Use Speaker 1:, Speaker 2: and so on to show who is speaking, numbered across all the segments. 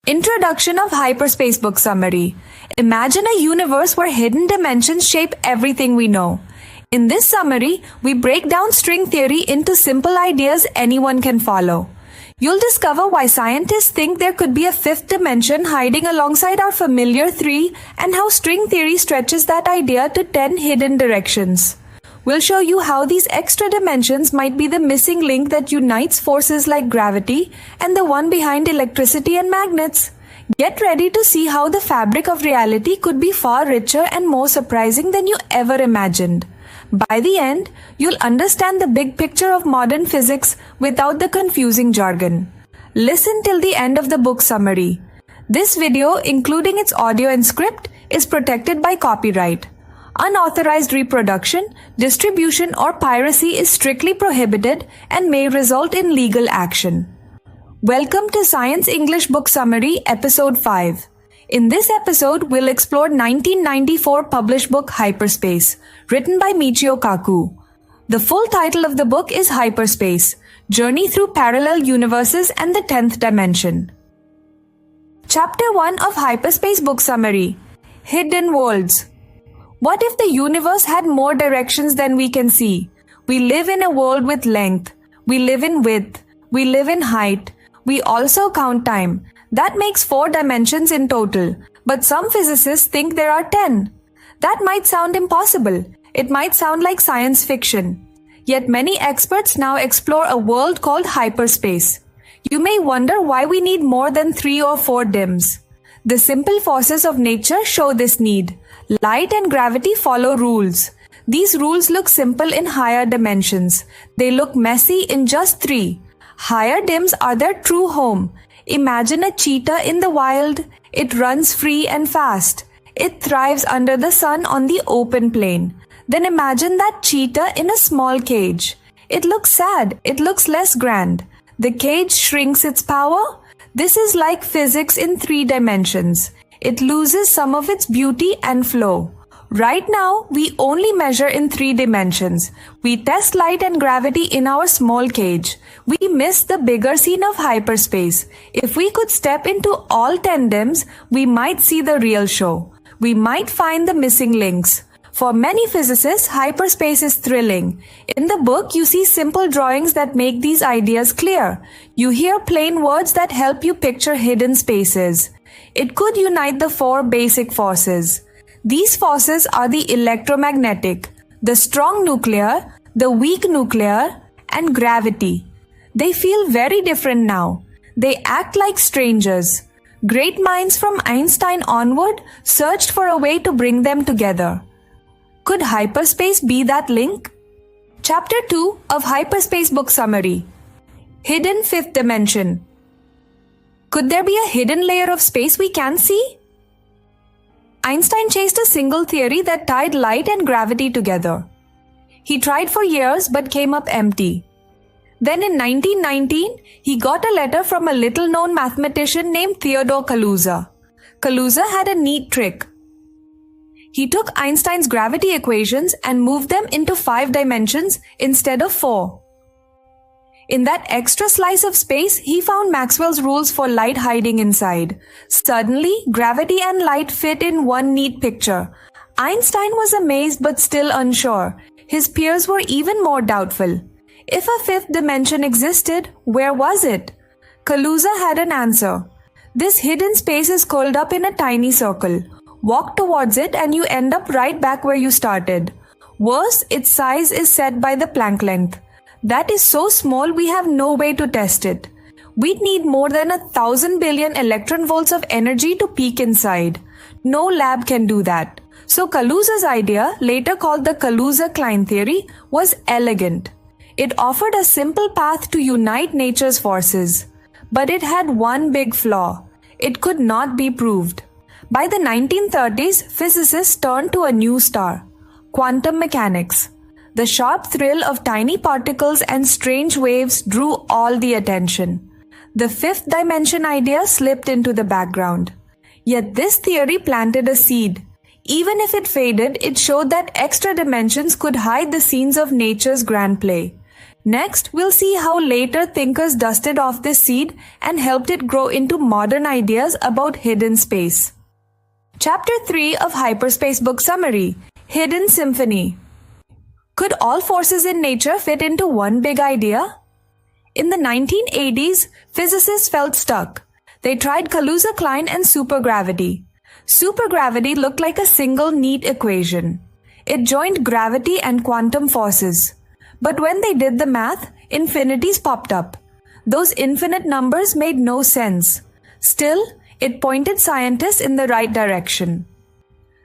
Speaker 1: Introduction of Hyperspace book summary. Imagine a universe where hidden dimensions shape everything we know. In this summary, we break down string theory into simple ideas anyone can follow. You'll discover why scientists think there could be a fifth dimension hiding alongside our familiar three, and how string theory stretches that idea to 10 hidden directions. We'll show you how these extra dimensions might be the missing link that unites forces like gravity and the one behind electricity and magnets. Get ready to see how the fabric of reality could be far richer and more surprising than you ever imagined. By the end, you'll understand the big picture of modern physics without the confusing jargon. Listen till the end of the book summary. This video, including its audio and script, is protected by copyright. Unauthorized reproduction, distribution, or piracy is strictly prohibited and may result in legal action. Welcome to Science English Book Summary, Episode 5. In this episode, we'll explore 1994 published book Hyperspace, written by Michio Kaku. The full title of the book is Hyperspace, Journey Through Parallel Universes and the 10th Dimension. Chapter 1 of Hyperspace book summary. Hidden Worlds. What if the universe had more directions than we can see? We live in a world with length. We live in width. We live in height. We also count time. That makes 4 dimensions in total. But some physicists think there are 10. That might sound impossible. It might sound like science fiction. Yet many experts now explore a world called hyperspace. You may wonder why we need more than 3 or 4 dims. The simple forces of nature show this need. Light and gravity follow rules. These rules look simple in higher dimensions. They look messy in just 3. Higher dims are their true home. Imagine a cheetah in the wild. It runs free and fast. It thrives under the sun on the open plain. Then imagine that cheetah in a small cage. It looks sad. It looks less grand. The cage shrinks its power. This is like physics in 3 dimensions. It loses some of its beauty and flow. Right now, we only measure in 3 dimensions. We test light and gravity in our small cage. We miss the bigger scene of hyperspace. If we could step into all 10 dims, we might see the real show. We might find the missing links. For many physicists, hyperspace is thrilling. In the book, you see simple drawings that make these ideas clear. You hear plain words that help you picture hidden spaces. It could unite the 4 basic forces. These forces are the electromagnetic, the strong nuclear, the weak nuclear, and gravity. They feel very different now. They act like strangers. Great minds from Einstein onward searched for a way to bring them together. Could hyperspace be that link? Chapter 2 of Hyperspace book summary. Hidden fifth dimension. Could there be a hidden layer of space we can't see? Einstein chased a single theory that tied light and gravity together. He tried for years but came up empty. Then in 1919, he got a letter from a little-known mathematician named Theodore Kaluza. Kaluza had a neat trick. He took Einstein's gravity equations and moved them into 5 dimensions instead of 4. In that extra slice of space, he found Maxwell's rules for light hiding inside. Suddenly, gravity and light fit in one neat picture. Einstein was amazed but still unsure. His peers were even more doubtful. If a 5th dimension existed, where was it? Kaluza had an answer. This hidden space is curled up in a tiny circle. Walk towards it and you end up right back where you started. Worse, its size is set by the Planck length. That is so small we have no way to test it. We'd need more than 1,000 billion electron volts of energy to peek inside. No lab can do that. So Kaluza's idea, later called the Kaluza-Klein theory, was elegant. It offered a simple path to unite nature's forces. But it had one big flaw. It could not be proved. By the 1930s, physicists turned to a new star, quantum mechanics. The sharp thrill of tiny particles and strange waves drew all the attention. The 5th dimension idea slipped into the background. Yet this theory planted a seed. Even if it faded, it showed that extra dimensions could hide the scenes of nature's grand play. Next, we'll see how later thinkers dusted off this seed and helped it grow into modern ideas about hidden space. Chapter 3 of Hyperspace Book Summary: Hidden Symphony. Could all forces in nature fit into one big idea? In the 1980s, physicists felt stuck. They tried Kaluza-Klein and supergravity. Supergravity looked like a single neat equation. It joined gravity and quantum forces. But when they did the math, infinities popped up. Those infinite numbers made no sense. Still, it pointed scientists in the right direction.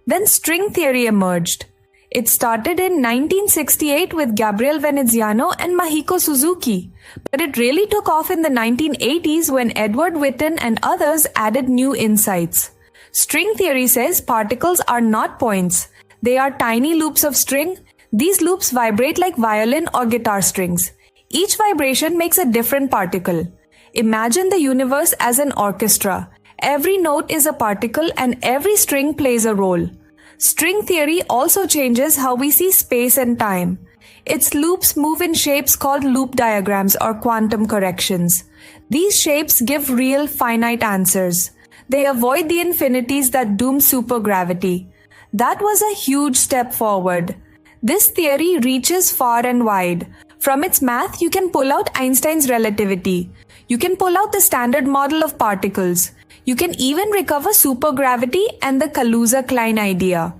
Speaker 1: Then string theory emerged. It started in 1968 with Gabriel Veneziano and Mahiko Suzuki, but it really took off in the 1980s when Edward Witten and others added new insights. String theory says particles are not points. They are tiny loops of string. These loops vibrate like violin or guitar strings. Each vibration makes a different particle. Imagine the universe as an orchestra. Every note is a particle and every string plays a role. String theory also changes how we see space and time. Its loops move in shapes called loop diagrams or quantum corrections. These shapes give real finite answers. They avoid the infinities that doom supergravity. That was a huge step forward. This theory reaches far and wide. From its math, you can pull out Einstein's relativity. You can pull out the standard model of particles. You can even recover supergravity and the Kaluza-Klein idea.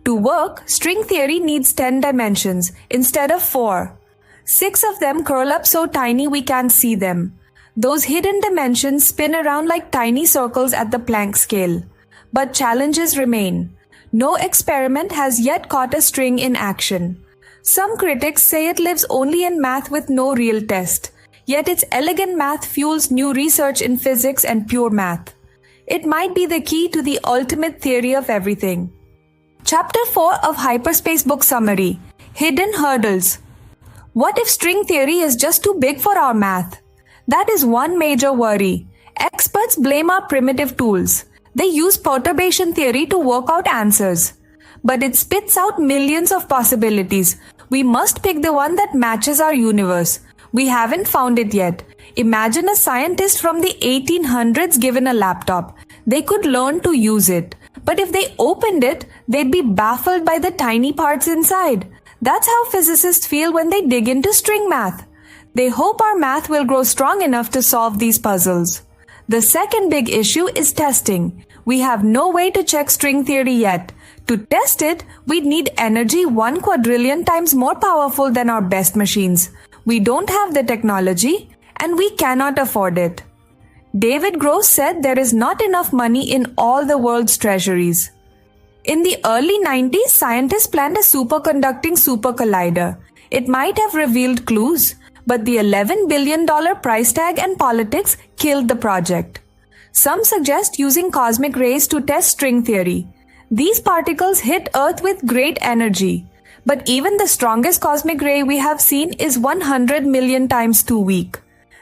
Speaker 1: To work, string theory needs 10 dimensions instead of 4. 6 of them curl up so tiny we can't see them. Those hidden dimensions spin around like tiny circles at the Planck scale. But challenges remain. No experiment has yet caught a string in action. Some critics say it lives only in math with no real test. Yet its elegant math fuels new research in physics and pure math. It might be the key to the ultimate theory of everything. Chapter 4 of Hyperspace Book Summary: Hidden Hurdles. What if string theory is just too big for our math? That is one major worry. Experts blame our primitive tools. They use perturbation theory to work out answers. But it spits out millions of possibilities. We must pick the one that matches our universe. We haven't found it yet. Imagine a scientist from the 1800s given a laptop. They could learn to use it. But if they opened it, they'd be baffled by the tiny parts inside. That's how physicists feel when they dig into string math. They hope our math will grow strong enough to solve these puzzles. The second big issue is testing. We have no way to check string theory yet. To test it, we'd need energy 1 quadrillion times more powerful than our best machines. We don't have the technology, and we cannot afford it. David Gross said there is not enough money in all the world's treasuries. In the early 90s, scientists planned a superconducting super collider. It might have revealed clues, but the $11 billion price tag and politics killed the project. Some suggest using cosmic rays to test string theory. These particles hit Earth with great energy. But even the strongest cosmic ray we have seen is 100 million times too weak.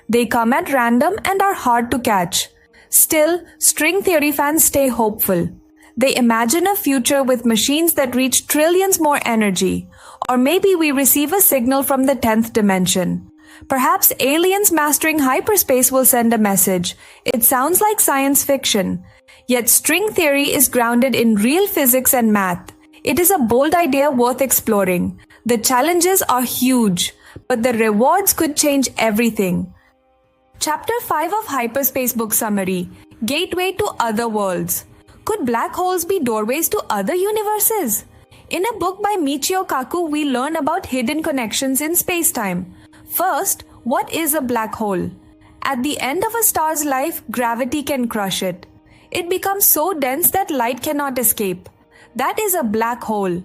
Speaker 1: They come at random and are hard to catch. Still, string theory fans stay hopeful. They imagine a future with machines that reach trillions more energy. Or maybe we receive a signal from the 10th dimension. Perhaps aliens mastering hyperspace will send a message. It sounds like science fiction. Yet string theory is grounded in real physics and math. It is a bold idea worth exploring. The challenges are huge, but the rewards could change everything. Chapter 5 of Hyperspace Book Summary: Gateway to Other Worlds. Could black holes be doorways to other universes? In a book by Michio Kaku, we learn about hidden connections in space-time. First, what is a black hole? At the end of a star's life, gravity can crush it. It becomes so dense that light cannot escape. That is a black hole.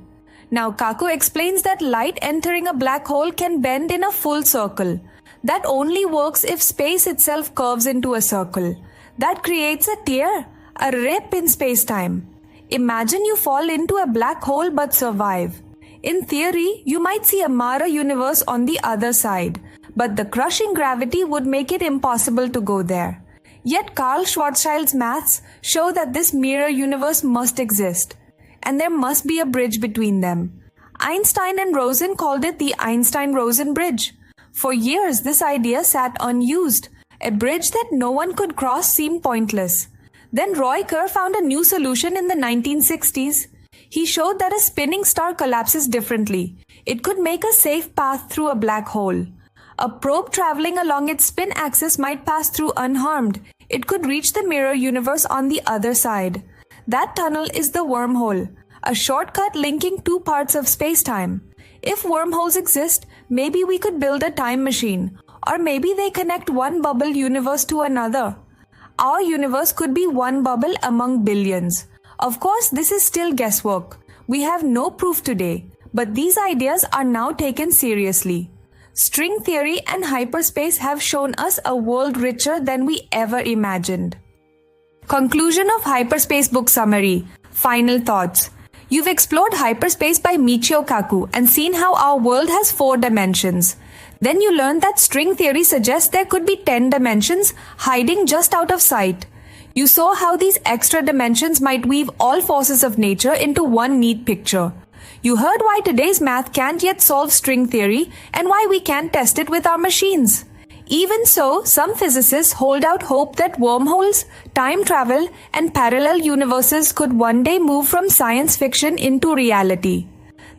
Speaker 1: Now Kaku explains that light entering a black hole can bend in a full circle. That only works if space itself curves into a circle. That creates a tear, a rip in space-time. Imagine you fall into a black hole but survive. In theory, you might see a Mara universe on the other side, but the crushing gravity would make it impossible to go there. Yet Carl Schwarzschild's maths show that this mirror universe must exist, and there must be a bridge between them. Einstein and Rosen called it the Einstein-Rosen bridge. For years, this idea sat unused. A bridge that no one could cross seemed pointless. Then Roy Kerr found a new solution in the 1960s. He showed that a spinning star collapses differently. It could make a safe path through a black hole. A probe traveling along its spin axis might pass through unharmed. It could reach the mirror universe on the other side. That tunnel is the wormhole, a shortcut linking two parts of space-time. If wormholes exist, maybe we could build a time machine, or maybe they connect one bubble universe to another. Our universe could be one bubble among billions. Of course, this is still guesswork. We have no proof today, but these ideas are now taken seriously. String theory and hyperspace have shown us a world richer than we ever imagined. Conclusion of Hyperspace book summary. Final thoughts. You've explored Hyperspace by Michio Kaku and seen how our world has 4 dimensions. Then you learned that string theory suggests there could be 10 dimensions hiding just out of sight. You saw how these extra dimensions might weave all forces of nature into one neat picture. You heard why today's math can't yet solve string theory and why we can't test it with our machines. Even so, some physicists hold out hope that wormholes, time travel, and parallel universes could one day move from science fiction into reality.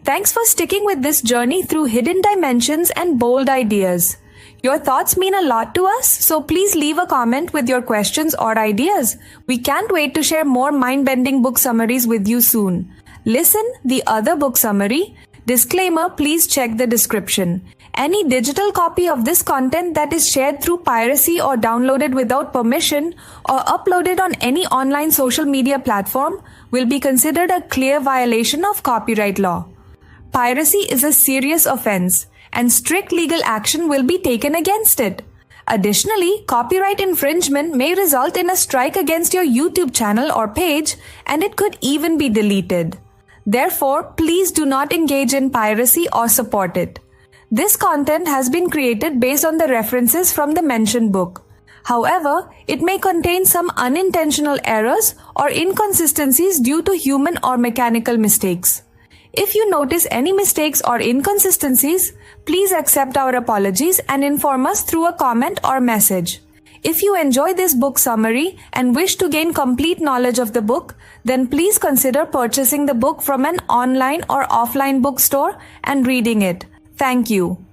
Speaker 1: Thanks for sticking with this journey through hidden dimensions and bold ideas. Your thoughts mean a lot to us, so please leave a comment with your questions or ideas. We can't wait to share more mind-bending book summaries with you soon. Listen, the other book summary. Disclaimer, please check the description. Any digital copy of this content that is shared through piracy or downloaded without permission or uploaded on any online social media platform will be considered a clear violation of copyright law. Piracy is a serious offense, and strict legal action will be taken against it. Additionally, copyright infringement may result in a strike against your YouTube channel or page, and it could even be deleted. Therefore, please do not engage in piracy or support it. This content has been created based on the references from the mentioned book. However, it may contain some unintentional errors or inconsistencies due to human or mechanical mistakes. If you notice any mistakes or inconsistencies, please accept our apologies and inform us through a comment or message. If you enjoy this book summary and wish to gain complete knowledge of the book, then please consider purchasing the book from an online or offline bookstore and reading it. Thank you.